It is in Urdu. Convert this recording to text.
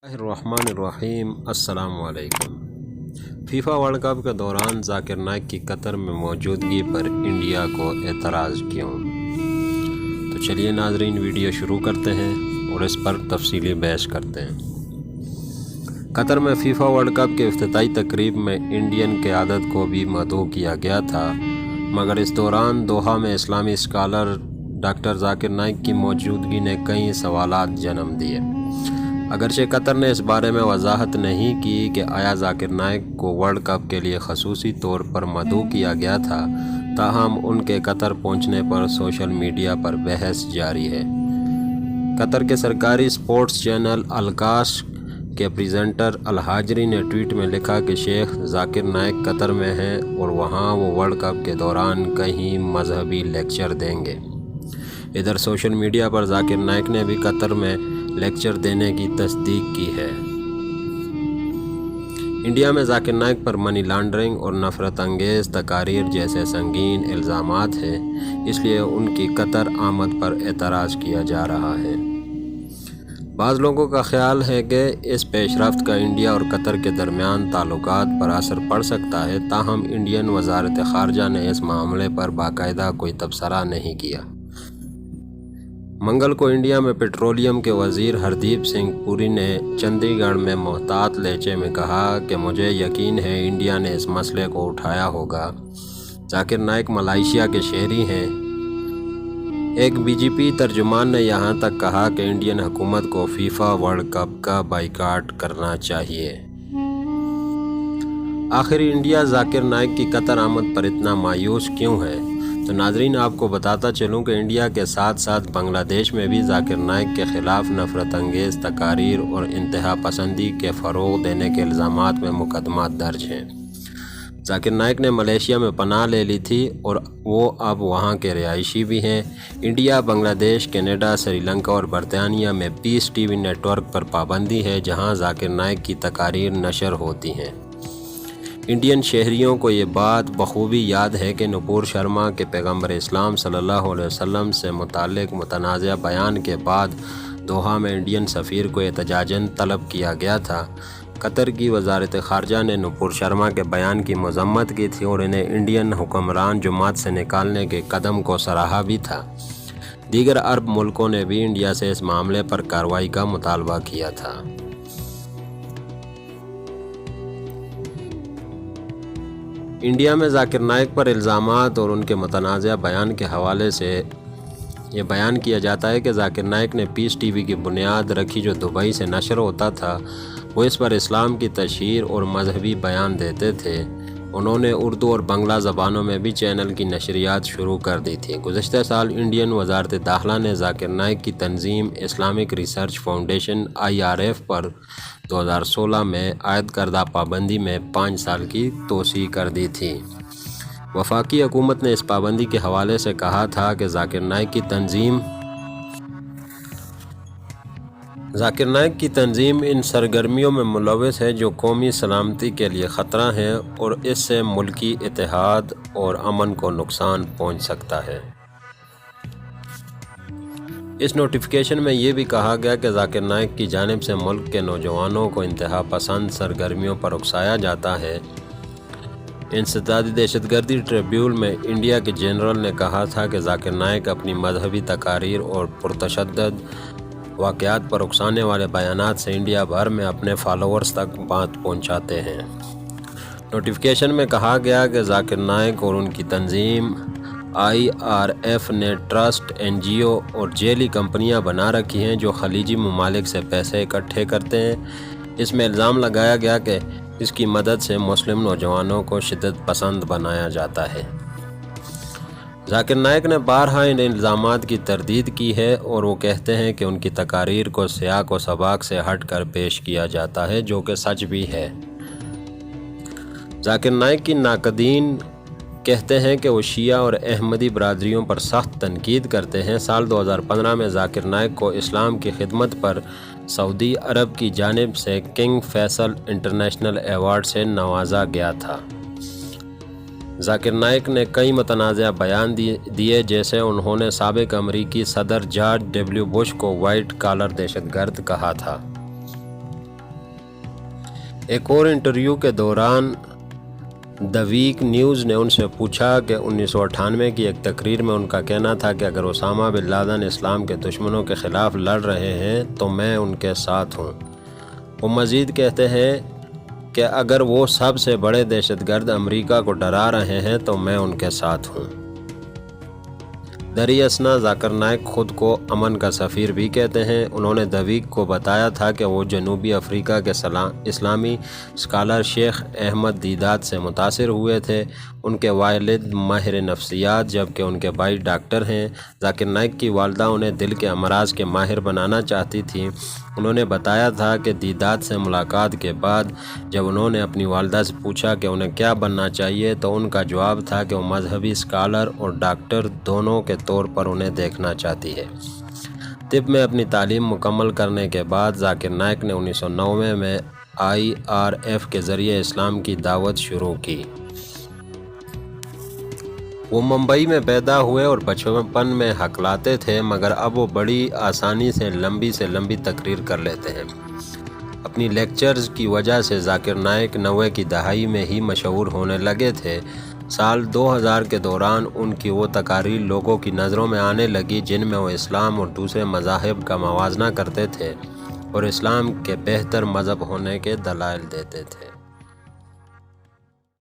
الرحمن الرحیم السلام علیکم۔ فیفا ورلڈ کپ کے دوران ذاکر نائک کی قطر میں موجودگی پر انڈیا کو اعتراض کیوں؟ تو چلیے ناظرین، ویڈیو شروع کرتے ہیں اور اس پر تفصیلی بحث کرتے ہیں۔ قطر میں فیفا ورلڈ کپ کے افتتاحی تقریب میں انڈین قیادت کو بھی مدعو کیا گیا تھا، مگر اس دوران دوحہ میں اسلامی اسکالر ڈاکٹر ذاکر نائک کی موجودگی نے کئی سوالات جنم دیے۔ اگرچہ قطر نے اس بارے میں وضاحت نہیں کی کہ آیا ذاکر نائک کو ورلڈ کپ کے لیے خصوصی طور پر مدعو کیا گیا تھا، تاہم ان کے قطر پہنچنے پر سوشل میڈیا پر بحث جاری ہے۔ قطر کے سرکاری سپورٹس چینل الکاش کے پریزنٹر الحاجری نے ٹویٹ میں لکھا کہ شیخ ذاکر نائک قطر میں ہیں اور وہاں وہ ورلڈ کپ کے دوران کہیں مذہبی لیکچر دیں گے۔ ادھر سوشل میڈیا پر ذاکر نائک نے بھی قطر میں لیکچر دینے کی تصدیق کی ہے۔ انڈیا میں ذاکر نائک پر منی لانڈرنگ اور نفرت انگیز تقاریر جیسے سنگین الزامات ہیں، اس لیے ان کی قطر آمد پر اعتراض کیا جا رہا ہے۔ بعض لوگوں کا خیال ہے کہ اس پیش رفت کا انڈیا اور قطر کے درمیان تعلقات پر اثر پڑ سکتا ہے، تاہم انڈین وزارت خارجہ نے اس معاملے پر باقاعدہ کوئی تبصرہ نہیں کیا۔ منگل کو انڈیا میں پیٹرولیم کے وزیر ہردیپ سنگھ پوری نے چندی گڑھ میں محتاط لہجے میں کہا کہ مجھے یقین ہے انڈیا نے اس مسئلے کو اٹھایا ہوگا۔ ذاکر نائک ملائیشیا کے شہری ہیں۔ ایک بی جے پی ترجمان نے یہاں تک کہا کہ انڈین حکومت کو فیفا ورلڈ کپ کا بائیکاٹ کرنا چاہیے۔ آخر انڈیا ذاکر نائک کی قطر آمد پر اتنا مایوس کیوں ہے؟ تو ناظرین، آپ کو بتاتا چلوں کہ انڈیا کے ساتھ ساتھ بنگلہ دیش میں بھی ذاکر نائک کے خلاف نفرت انگیز تقاریر اور انتہا پسندی کے فروغ دینے کے الزامات میں مقدمات درج ہیں۔ ذاکر نائک نے ملائیشیا میں پناہ لے لی تھی اور وہ اب وہاں کے رہائشی بھی ہیں۔ انڈیا، بنگلہ دیش، کینیڈا، سری لنکا اور برطانیہ میں پیس ٹی وی نیٹ ورک پر پابندی ہے جہاں ذاکر نائک کی تقاریر نشر ہوتی ہیں۔ انڈین شہریوں کو یہ بات بخوبی یاد ہے کہ نپور شرما کے پیغمبر اسلام صلی اللہ علیہ وسلم سے متعلق متنازع بیان کے بعد دوحہ میں انڈین سفیر کو احتجاجاً طلب کیا گیا تھا۔ قطر کی وزارت خارجہ نے نپور شرما کے بیان کی مذمت کی تھی اور انہیں انڈین حکمران جماعت سے نکالنے کے قدم کو سراہا بھی تھا۔ دیگر عرب ملکوں نے بھی انڈیا سے اس معاملے پر کارروائی کا مطالبہ کیا تھا۔ انڈیا میں ذاکر نائک پر الزامات اور ان کے متنازع بیان کے حوالے سے یہ بیان کیا جاتا ہے کہ ذاکر نائک نے پیس ٹی وی کی بنیاد رکھی جو دبئی سے نشر ہوتا تھا۔ وہ اس پر اسلام کی تشہیر اور مذہبی بیان دیتے تھے۔ انہوں نے اردو اور بنگلہ زبانوں میں بھی چینل کی نشریات شروع کر دی تھی۔ گزشتہ سال انڈین وزارت داخلہ نے ذاکر نائک کی تنظیم اسلامک ریسرچ فاؤنڈیشن IRF پر 2016 میں عائد کردہ پابندی میں 5 سال کی توسیع کر دی تھی۔ وفاقی حکومت نے اس پابندی کے حوالے سے کہا تھا کہ ذاکر نائک کی تنظیم ان سرگرمیوں میں ملوث ہے جو قومی سلامتی کے لیے خطرہ ہیں اور اس سے ملکی اتحاد اور امن کو نقصان پہنچ سکتا ہے۔ اس نوٹیفیکیشن میں یہ بھی کہا گیا کہ ذاکر نائک کی جانب سے ملک کے نوجوانوں کو انتہا پسند سرگرمیوں پر اکسایا جاتا ہے۔ انسدادی دہشت گردی ٹریبیونل میں انڈیا کے جنرل نے کہا تھا کہ ذاکر نائک اپنی مذہبی تقاریر اور پرتشدد واقعات پر اکسانے والے بیانات سے انڈیا بھر میں اپنے فالوورز تک بات پہنچاتے ہیں۔ نوٹیفیکیشن میں کہا گیا کہ ذاکر نائک اور ان کی تنظیم IRF نے ٹرسٹ، NGO اور جعلی کمپنیاں بنا رکھی ہیں جو خلیجی ممالک سے پیسے اکٹھے کرتے ہیں۔ اس میں الزام لگایا گیا کہ اس کی مدد سے مسلم نوجوانوں کو شدت پسند بنایا جاتا ہے۔ ذاکر نائک نے بارہا ان الزامات کی تردید کی ہے اور وہ کہتے ہیں کہ ان کی تقاریر کو سیاق و سباق سے ہٹ کر پیش کیا جاتا ہے، جو کہ سچ بھی ہے۔ ذاکر نائک کی ناقدین کہتے ہیں کہ وہ شیعہ اور احمدی برادریوں پر سخت تنقید کرتے ہیں۔ سال 2015 میں ذاکر نائک کو اسلام کی خدمت پر سعودی عرب کی جانب سے کنگ فیصل انٹرنیشنل ایوارڈ سے نوازا گیا تھا۔ ذاکر نائک نے کئی متنازع بیان دیے، جیسے انہوں نے سابق امریکی صدر جارج ڈبلیو بش کو وائٹ کالر دہشت گرد کہا تھا۔ ایک اور انٹرویو کے دوران دی ویک نیوز نے ان سے پوچھا کہ 1998 کی ایک تقریر میں ان کا کہنا تھا کہ اگر اسامہ بن لادن اسلام کے دشمنوں کے خلاف لڑ رہے ہیں تو میں ان کے ساتھ ہوں۔ وہ مزید کہتے ہیں کہ اگر وہ سب سے بڑے دہشت گرد امریکہ کو ڈرا رہے ہیں تو میں ان کے ساتھ ہوں۔ دری اسنا ذاکر نائک خود کو امن کا سفیر بھی کہتے ہیں۔ انہوں نے دی ویک کو بتایا تھا کہ وہ جنوبی افریقہ کے اسلامی اسکالر شیخ احمد دیدات سے متاثر ہوئے تھے۔ ان کے والد ماہر نفسیات جبکہ ان کے بھائی ڈاکٹر ہیں۔ ذاکر نائک کی والدہ انہیں دل کے امراض کے ماہر بنانا چاہتی تھیں۔ انہوں نے بتایا تھا کہ دیدات سے ملاقات کے بعد جب انہوں نے اپنی والدہ سے پوچھا کہ انہیں کیا بننا چاہیے تو ان کا جواب تھا کہ وہ مذہبی اسکالر اور ڈاکٹر دونوں کے طور پر انہیں دیکھنا چاہتی ہے۔ طب میں اپنی تعلیم مکمل کرنے کے بعد ذاکر نائک نے 1990 میں IRF کے ذریعے اسلام کی دعوت شروع کی۔ وہ ممبئی میں پیدا ہوئے اور بچپن میں ہکلاتے تھے مگر اب وہ بڑی آسانی سے لمبی تقریر کر لیتے ہیں۔ اپنی لیکچرز کی وجہ سے ذاکر نائک 90 کی دہائی میں ہی مشہور ہونے لگے تھے۔ سال 2000 کے دوران ان کی وہ تقاریر لوگوں کی نظروں میں آنے لگی جن میں وہ اسلام اور دوسرے مذاہب کا موازنہ کرتے تھے اور اسلام کے بہتر مذہب ہونے کے دلائل دیتے تھے۔